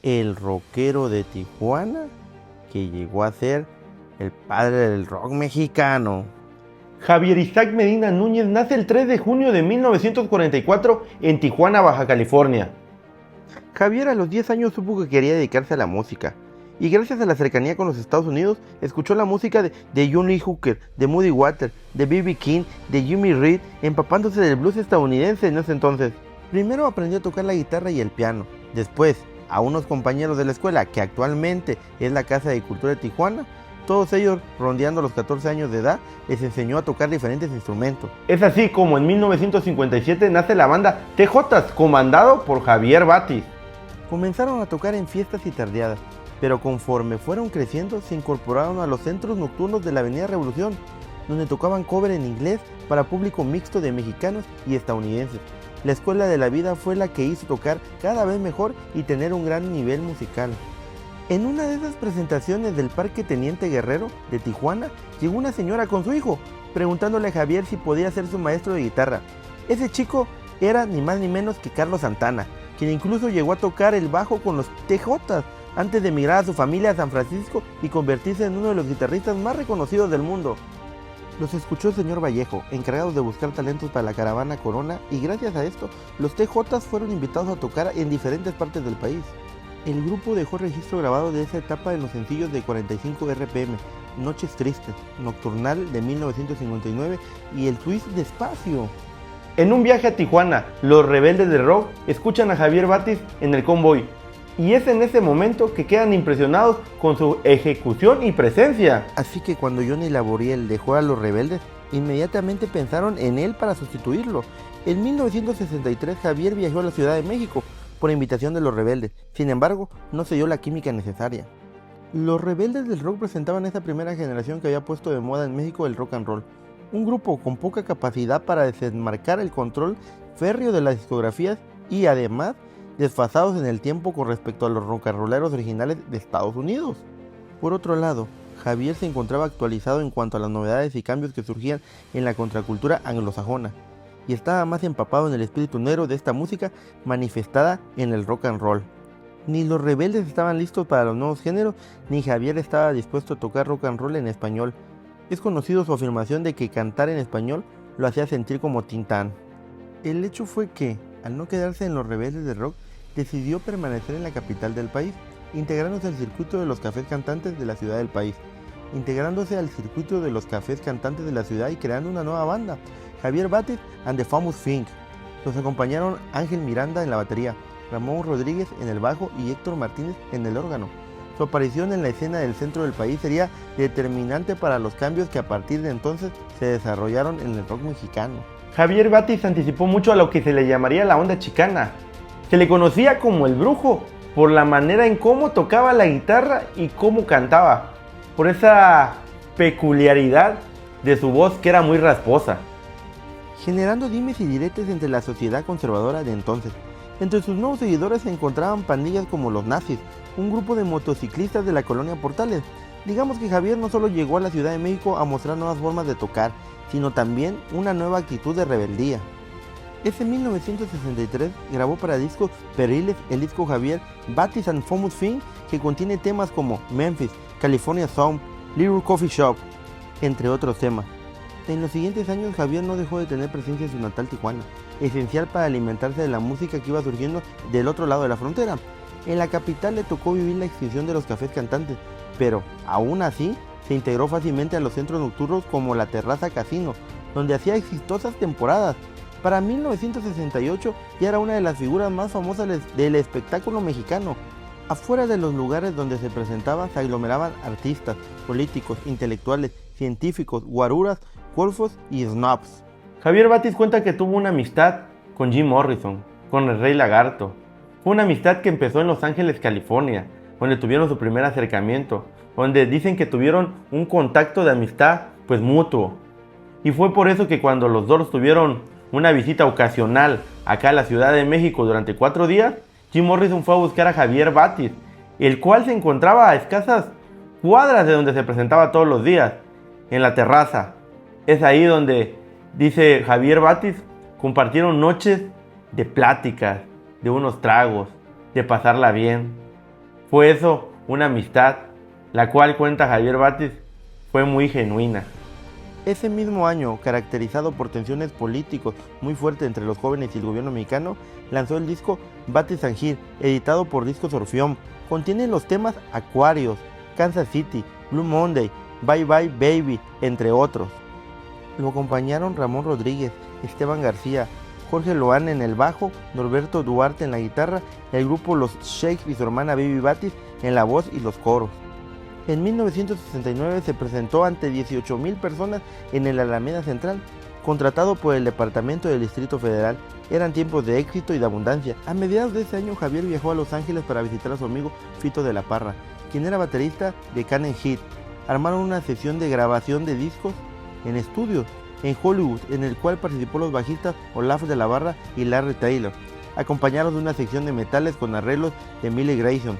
el rockero de Tijuana que llegó a ser el padre del rock mexicano. Javier Isaac Medina Núñez nace el 3 de junio de 1944 en Tijuana, Baja California. Javier a los 10 años supo que quería dedicarse a la música, y gracias a la cercanía con los Estados Unidos, escuchó la música de John Lee Hooker, de Muddy Waters, de B.B. King, de Jimmy Reed, empapándose del blues estadounidense en ese entonces. Primero aprendió a tocar la guitarra y el piano. Después, a unos compañeros de la escuela, que actualmente es la Casa de Cultura de Tijuana, todos ellos, rondeando los 14 años de edad, les enseñó a tocar diferentes instrumentos. Es así como en 1957 nace la banda TJs, comandado por Javier Batis. Comenzaron a tocar en fiestas y tardeadas, pero conforme fueron creciendo se incorporaron a los centros nocturnos de la Avenida Revolución, donde tocaban cover en inglés para público mixto de mexicanos y estadounidenses. La escuela de la vida fue la que hizo tocar cada vez mejor y tener un gran nivel musical. En una de esas presentaciones del Parque Teniente Guerrero de Tijuana, llegó una señora con su hijo, preguntándole a Javier si podía ser su maestro de guitarra. Ese chico era ni más ni menos que Carlos Santana, quien incluso llegó a tocar el bajo con los TJs antes de emigrar a su familia a San Francisco y convertirse en uno de los guitarristas más reconocidos del mundo. Los escuchó el señor Vallejo, encargado de buscar talentos para la caravana Corona, y gracias a esto, los TJs fueron invitados a tocar en diferentes partes del país. El grupo dejó registro grabado de esa etapa en los sencillos de 45 RPM, Noches Tristes, Nocturnal de 1959 y El Twist Despacio. En un viaje a Tijuana, los rebeldes de rock escuchan a Javier Batis en el convoy, y es en ese momento que quedan impresionados con su ejecución y presencia. Así que cuando Johnny Laboriel dejó a los rebeldes, inmediatamente pensaron en él para sustituirlo. En 1963 Javier viajó a la Ciudad de México por invitación de los rebeldes, sin embargo, no se dio la química necesaria. Los rebeldes del rock presentaban esa primera generación que había puesto de moda en México el rock and roll, un grupo con poca capacidad para desenmarcar el control férreo de las discografías y además desfasados en el tiempo con respecto a los rock and rolleros originales de Estados Unidos. Por otro lado, Javier se encontraba actualizado en cuanto a las novedades y cambios que surgían en la contracultura anglosajona, y estaba más empapado en el espíritu negro de esta música manifestada en el rock and roll. Ni los rebeldes estaban listos para los nuevos géneros, ni Javier estaba dispuesto a tocar rock and roll en español. Es conocido su afirmación de que cantar en español lo hacía sentir como Tintán. El hecho fue que, al no quedarse en los rebeldes de rock, decidió permanecer en la capital del país, integrándose al circuito de los cafés cantantes de la ciudad del país, y creando una nueva banda, Javier Batis and the Famous Thing. Los acompañaron Ángel Miranda en la batería, Ramón Rodríguez en el bajo y Héctor Martínez en el órgano. Su aparición en la escena del centro del país sería determinante para los cambios que a partir de entonces se desarrollaron en el rock mexicano. Javier Batis anticipó mucho a lo que se le llamaría la onda chicana. Se le conocía como el Brujo por la manera en cómo tocaba la guitarra y cómo cantaba, por esa peculiaridad de su voz que era muy rasposa, generando dimes y diretes entre la sociedad conservadora de entonces. Entre sus nuevos seguidores se encontraban pandillas como los Nazis, un grupo de motociclistas de la colonia Portales. Digamos que Javier no solo llegó a la Ciudad de México a mostrar nuevas formas de tocar, sino también una nueva actitud de rebeldía. Ese 1963 grabó para discos Perriles el disco Javier Batis and Famous Thing, que contiene temas como Memphis, California Sound, Little Coffee Shop, entre otros temas. En los siguientes años Javier no dejó de tener presencia en su natal Tijuana, esencial para alimentarse de la música que iba surgiendo del otro lado de la frontera. En la capital le tocó vivir la extinción de los cafés cantantes, pero aún así se integró fácilmente a los centros nocturnos como la Terraza Casino, donde hacía exitosas temporadas. Para 1968 ya era una de las figuras más famosas del espectáculo mexicano. Afuera de los lugares donde se presentaba se aglomeraban artistas, políticos, intelectuales, científicos, guaruras, golfos y snobs. Javier Batis cuenta que tuvo una amistad con Jim Morrison, con el Rey Lagarto. Fue una amistad que empezó en Los Ángeles, California, donde tuvieron su primer acercamiento, donde dicen que tuvieron un contacto de amistad pues mutuo. Y fue por eso que cuando los Doors tuvieron una visita ocasional acá a la Ciudad de México durante 4 días, Jim Morrison fue a buscar a Javier Batis, el cual se encontraba a escasas cuadras de donde se presentaba todos los días, en la terraza. Es ahí donde, dice Javier Batis, compartieron noches de pláticas, de unos tragos, de pasarla bien. Fue eso, una amistad, la cual, cuenta Javier Batis, fue muy genuina. Ese mismo año, caracterizado por tensiones políticos muy fuertes entre los jóvenes y el gobierno mexicano, lanzó el disco Batis and Hit, editado por Discos Orfeón. Contiene los temas Aquarius, Kansas City, Blue Monday, Bye Bye Baby, entre otros. Lo acompañaron Ramón Rodríguez, Esteban García, Jorge Loan en el bajo, Norberto Duarte en la guitarra, el grupo Los Shakes y su hermana Baby Batis en la voz y los coros. En 1969 se presentó ante 18,000 personas en el Alameda Central, contratado por el Departamento del Distrito Federal. Eran tiempos de éxito y de abundancia. A mediados de ese año, Javier viajó a Los Ángeles para visitar a su amigo Fito de la Parra, quien era baterista de Can and Hit. Armaron una sesión de grabación de discos en estudios en Hollywood, en el cual participó los bajistas Olaf de la Barra y Larry Taylor, acompañados de una sección de metales con arreglos de Millie Grayson.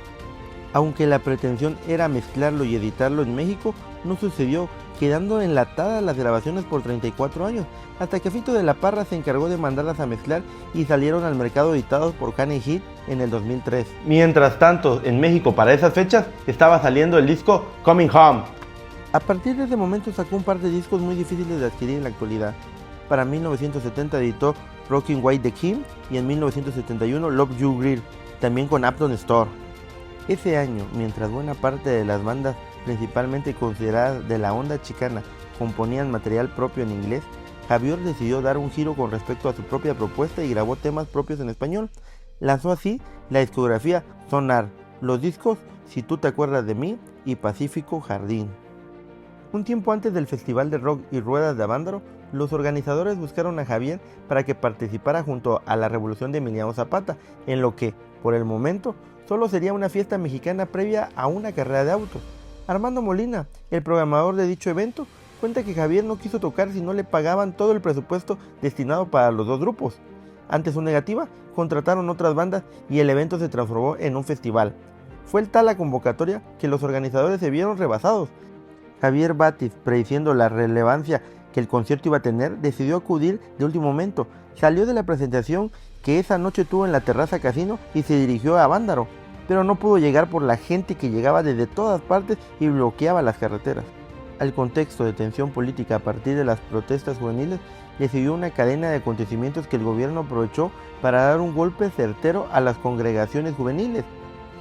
Aunque la pretensión era mezclarlo y editarlo en México, no sucedió, quedando enlatadas las grabaciones por 34 años, hasta que Fito de la Parra se encargó de mandarlas a mezclar y salieron al mercado editados por Can and Hit en el 2003. Mientras tanto, en México para esas fechas estaba saliendo el disco Coming Home. A partir de ese momento sacó un par de discos muy difíciles de adquirir en la actualidad. Para 1970 editó Rockin' White the King y en 1971 Love You Grill, también con Uptown Store. Ese año, mientras buena parte de las bandas principalmente consideradas de la onda chicana componían material propio en inglés, Javier decidió dar un giro con respecto a su propia propuesta y grabó temas propios en español. Lanzó así la discografía Sonar, los discos Si tú te acuerdas de mí y Pacífico Jardín. Un tiempo antes del Festival de Rock y Ruedas de Avándaro, los organizadores buscaron a Javier para que participara junto a la Revolución de Emiliano Zapata, en lo que, por el momento, solo sería una fiesta mexicana previa a una carrera de autos. Armando Molina, el programador de dicho evento, cuenta que Javier no quiso tocar si no le pagaban todo el presupuesto destinado para los dos grupos. Ante su negativa, contrataron otras bandas y el evento se transformó en un festival. Fue tal la convocatoria que los organizadores se vieron rebasados. Javier Batis, prediciendo la relevancia que el concierto iba a tener, decidió acudir de último momento. Salió de la presentación que esa noche tuvo en la Terraza Casino y se dirigió a Avándaro, pero no pudo llegar por la gente que llegaba desde todas partes y bloqueaba las carreteras. Al contexto de tensión política a partir de las protestas juveniles, le siguió una cadena de acontecimientos que el gobierno aprovechó para dar un golpe certero a las congregaciones juveniles.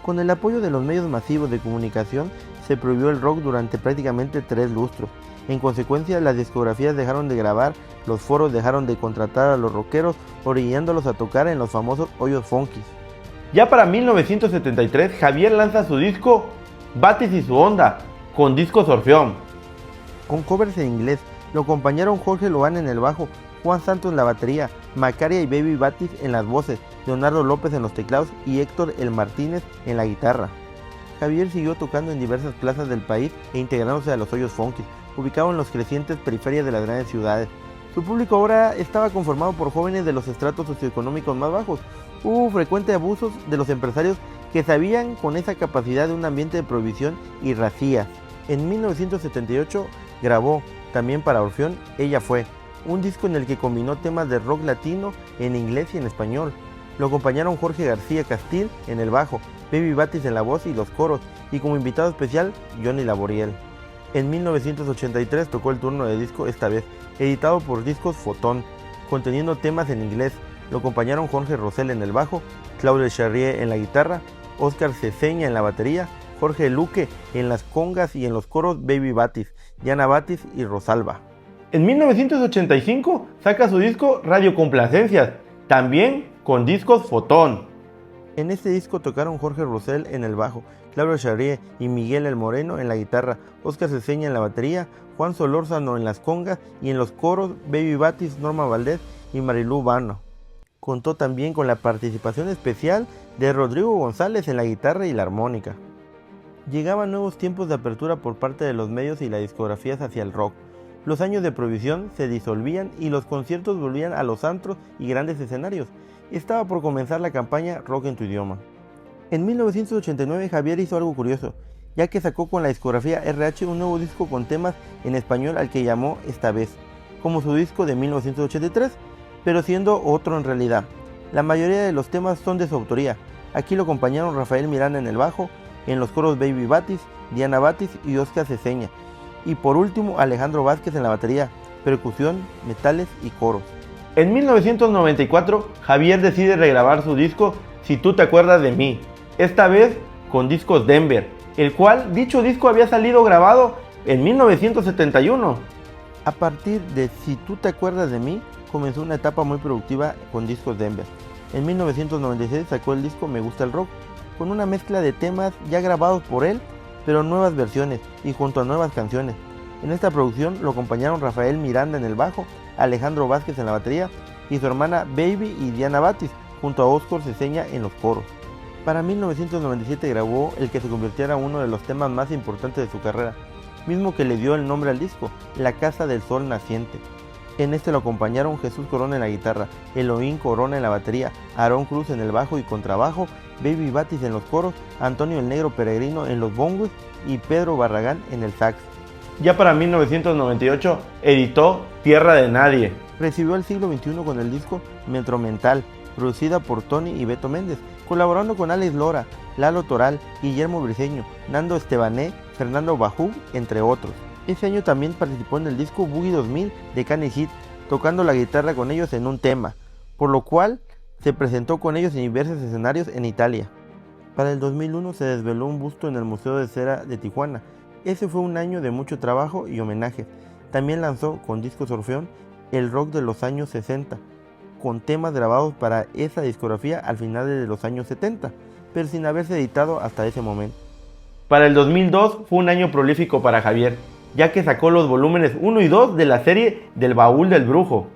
Con el apoyo de los medios masivos de comunicación, se prohibió el rock durante prácticamente 3 lustros. En consecuencia, las discografías dejaron de grabar, los foros dejaron de contratar a los rockeros, orillándolos a tocar en los famosos hoyos funkis. Ya para 1973, Javier lanza su disco Batis y su onda, con Discos Orfeón. Con covers en inglés, lo acompañaron Jorge Loan en el bajo, Juan Santos en la batería, Macaria y Baby Batis en las voces, Leonardo López en los teclados y Héctor El Martínez en la guitarra. Javier siguió tocando en diversas plazas del país e integrándose a los hoyos funkis, ubicado en las crecientes periferias de las grandes ciudades. Su público ahora estaba conformado por jóvenes de los estratos socioeconómicos más bajos. Hubo frecuentes abusos de los empresarios que sabían con esa capacidad de un ambiente de prohibición y racías. En 1978 grabó, también para Orfeón, Ella Fue, un disco en el que combinó temas de rock latino en inglés y en español. Lo acompañaron Jorge García Castil en el bajo, Baby Batis en la voz y los coros, y como invitado especial, Johnny Laboriel. En 1983 tocó el turno de disco Esta Vez, editado por Discos Fotón, conteniendo temas en inglés. Lo acompañaron Jorge Rosell en el bajo, Claude Charrier en la guitarra, Oscar Ceseña en la batería, Jorge Luque en las congas y en los coros Baby Batis, Diana Batis y Rosalba. En 1985 saca su disco Radio Complacencias, también con Discos Fotón. En este disco tocaron Jorge Rosell en el bajo, Claudio Charrier y Miguel El Moreno en la guitarra, Oscar Ceseña en la batería, Juan Solórzano en las congas y en los coros Baby Batis, Norma Valdés y Marilú Vano. Contó también con la participación especial de Rodrigo González en la guitarra y la armónica. Llegaban nuevos tiempos de apertura por parte de los medios y las discografías hacia el rock. Los años de prohibición se disolvían y los conciertos volvían a los antros y grandes escenarios. Estaba por comenzar la campaña Rock en tu idioma. En 1989 Javier hizo algo curioso, ya que sacó con la discografía RH un nuevo disco con temas en español al que llamó Esta Vez, como su disco de 1983, pero siendo otro en realidad. La mayoría de los temas son de su autoría. Aquí lo acompañaron Rafael Miranda en el bajo, en los coros Baby Batis, Diana Batis y Oscar Ceseña. Y por último Alejandro Vázquez en la batería, percusión, metales y coros. En 1994, Javier decide regrabar su disco Si tú te acuerdas de mí, esta vez con Discos Denver, el cual dicho disco había salido grabado en 1971. A partir de Si tú te acuerdas de mí, comenzó una etapa muy productiva con Discos Denver. En 1996 sacó el disco Me gusta el rock, con una mezcla de temas ya grabados por él, pero nuevas versiones y junto a nuevas canciones. En esta producción lo acompañaron Rafael Miranda en el bajo, Alejandro Vázquez en la batería y su hermana Baby y Diana Batis, junto a Oscar Ceseña en los coros. Para 1997 grabó el que se convirtiera en uno de los temas más importantes de su carrera, mismo que le dio el nombre al disco, La Casa del Sol Naciente. En este lo acompañaron Jesús Corona en la guitarra, Elohim Corona en la batería, Aarón Cruz en el bajo y contrabajo, Baby Batis en los coros, Antonio el Negro Peregrino en los bongos y Pedro Barragán en el sax. Ya para 1998 editó Tierra de Nadie. Recibió el siglo XXI con el disco Metromental, producida por Tony y Beto Méndez, colaborando con Alex Lora, Lalo Toral, Guillermo Briceño, Nando Estebané, Fernando Bajú, entre otros. Ese año también participó en el disco Boogie 2000 de Kanye Hit, tocando la guitarra con ellos en un tema, por lo cual se presentó con ellos en diversos escenarios en Italia. Para el 2001 se desveló un busto en el Museo de Cera de Tijuana. Ese fue un año de mucho trabajo y homenajes. También lanzó con Discos Orfeón el rock de los años 60, con temas grabados para esa discografía al final de los años 70, pero sin haberse editado hasta ese momento. Para el 2002 fue un año prolífico para Javier, ya que sacó los volúmenes 1 y 2 de la serie Del Baúl del Brujo,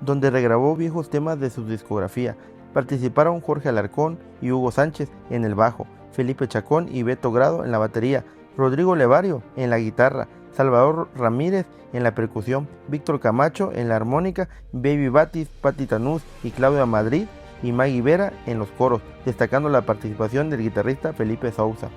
donde regrabó viejos temas de su discografía. Participaron Jorge Alarcón y Hugo Sánchez en el bajo, Felipe Chacón y Beto Grado en la batería, Rodrigo Levario en la guitarra, Salvador Ramírez en la percusión, Víctor Camacho en la armónica, Baby Batis, Patti Tanús y Claudia Madrid y Maggie Vera en los coros, destacando la participación del guitarrista Felipe Sousa.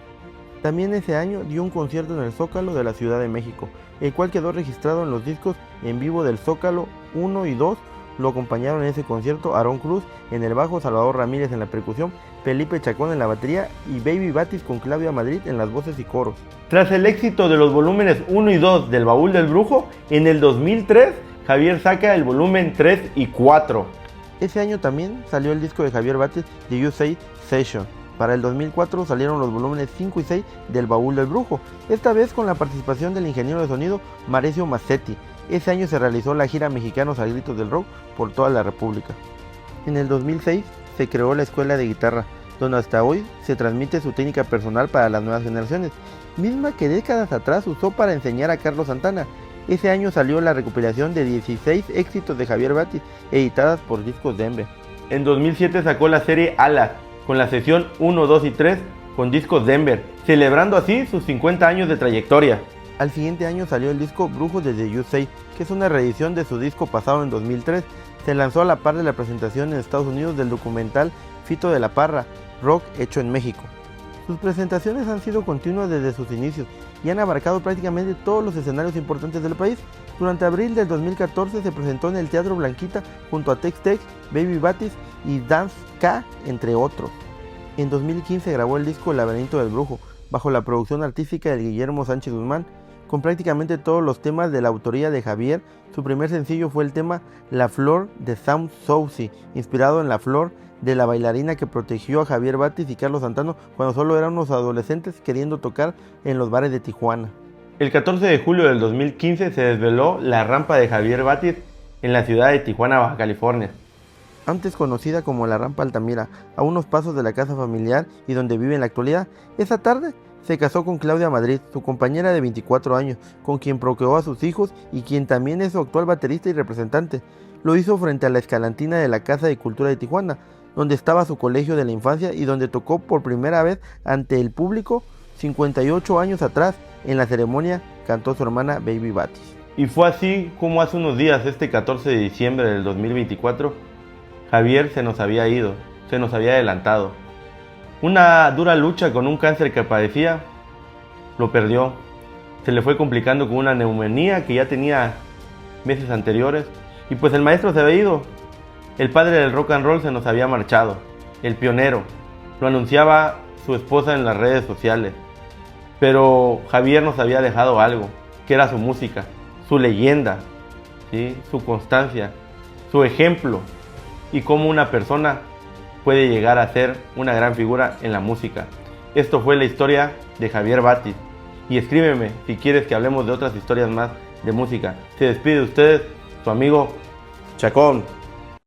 También ese año dio un concierto en el Zócalo de la Ciudad de México, el cual quedó registrado en los discos en vivo del Zócalo 1 y 2. Lo acompañaron en ese concierto Aarón Cruz en el bajo, Salvador Ramírez en la percusión, Felipe Chacón en la batería y Baby Batis con Claudia Madrid en las voces y coros. Tras el éxito de los volúmenes 1 y 2 del Baúl del Brujo, en el 2003 Javier saca el volumen 3 y 4. Ese año también salió el disco de Javier Batis, The USA Session. Para el 2004 salieron los volúmenes 5 y 6 del Baúl del Brujo, esta vez con la participación del ingeniero de sonido Mauricio Massetti. Ese año se realizó la gira Mexicanos al Grito del Rock por toda la República. En el 2006 se creó la Escuela de Guitarra, donde hasta hoy se transmite su técnica personal para las nuevas generaciones, misma que décadas atrás usó para enseñar a Carlos Santana. Ese año salió la recopilación de 16 éxitos de Javier Batis, editadas por Discos Denver. En 2007 sacó la serie Alas, con la sesión 1, 2 y 3 con Discos Denver, celebrando así sus 50 años de trayectoria. Al siguiente año salió el disco Brujos de The USA, que es una reedición de su disco pasado en 2003. Se lanzó a la par de la presentación en Estados Unidos del documental Fito de la Parra, rock hecho en México. Sus presentaciones han sido continuas desde sus inicios y han abarcado prácticamente todos los escenarios importantes del país. Durante abril del 2014 se presentó en el Teatro Blanquita junto a Tex-Tex, Baby Batis y Dance K, entre otros. En 2015 grabó el disco El Laberinto del Brujo, bajo la producción artística de Guillermo Sánchez Guzmán, con prácticamente todos los temas de la autoría de Javier. Su primer sencillo fue el tema La Flor de Sam Soucy, inspirado en la flor de la bailarina que protegió a Javier Batis y Carlos Santana cuando solo eran unos adolescentes queriendo tocar en los bares de Tijuana. El 14 de julio del 2015 se desveló la rampa de Javier Batis en la ciudad de Tijuana, Baja California. Antes conocida como la Rampa Altamira, a unos pasos de la casa familiar y donde vive en la actualidad. Esa tarde se casó con Claudia Madrid, su compañera de 24 años, con quien procreó a sus hijos y quien también es su actual baterista y representante. Lo hizo frente a la escalantina de la Casa de Cultura de Tijuana, donde estaba su colegio de la infancia y donde tocó por primera vez ante el público 58 años atrás. En la ceremonia cantó su hermana Baby Batis. Y fue así como hace unos días, este 14 de diciembre del 2024, Javier se nos había ido, se nos había adelantado. Una dura lucha con un cáncer que padecía, lo perdió. Se le fue complicando con una neumonía que ya tenía meses anteriores. Y pues el maestro se había ido. El padre del rock and roll se nos había marchado. El pionero. Lo anunciaba su esposa en las redes sociales. Pero Javier nos había dejado algo, que era su música, su leyenda, ¿sí? Su constancia, su ejemplo y cómo una persona puede llegar a ser una gran figura en la música. Esto fue la historia de Javier Batis. Y escríbeme si quieres que hablemos de otras historias más de música. Se despide de ustedes, su amigo Chacón.